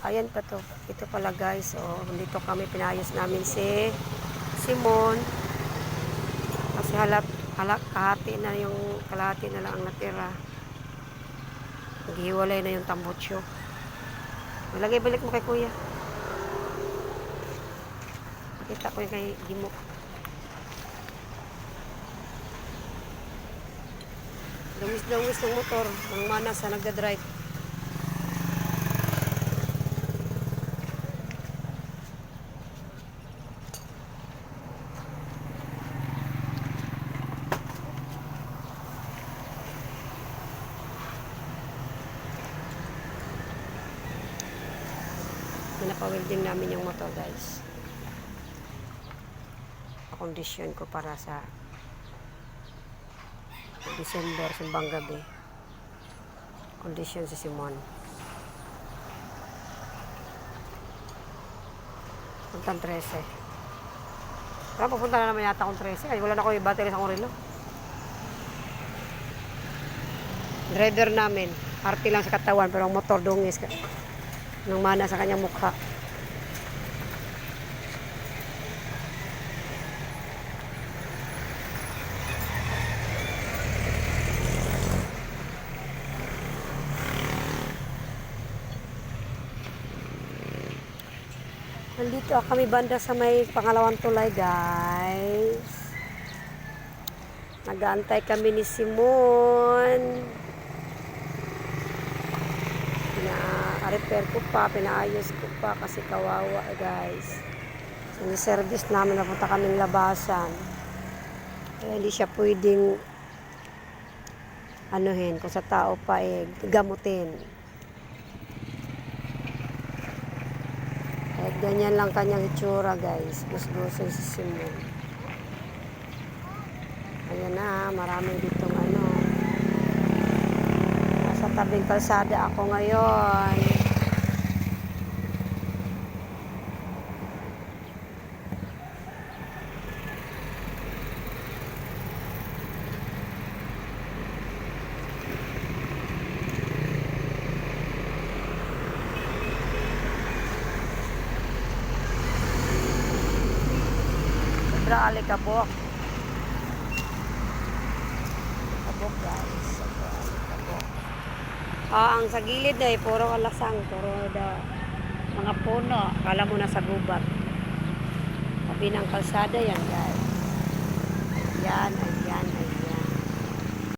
Ayan pa to. Ito pala guys. Oh, dito kami pinayos namin si Simon. Kasi kalahati na lang ang natira. Naghiwalay na yung tambutso. Malagay balik mo kay kuya. Pakita ko yung kay Gimo. Dawis ng motor. Ang mana sa nagdadrive. Pinapa-welding namin yung motor guys. Kondisyon ko para sa December, simbang gabi. Kondisyon si Simon. Puntang 13. Pero pupunta na naman yata akong 13. Ay, wala na ko yung battery sa akong relo. Driver namin. RT lang sa katawan, pero ang motor dungis. Nang mana sa kanyang mukha. Nandito kami banda sa may pangalawang tulay guys. Nag-aantay kami ni Simon. Pina-repair ko pa, pinaayos ko pa kasi kawawa guys. Sini-service namin, napunta kaming labasan. Kaya hindi siya pwedeng anuhin, kung sa tao pa gamutin. Kahit ganyan lang kanyang itsura guys. Gusto si Simon. Ayan na, maraming ditong nasa tabing kalsada ako ngayon. Alikabok. Kabok guys. Alikabok. Ang sa gilid ay puro kalasang. Puro mga puno. Kala mo na sa gubat. Tabi ng kalsada yan guys. Yan.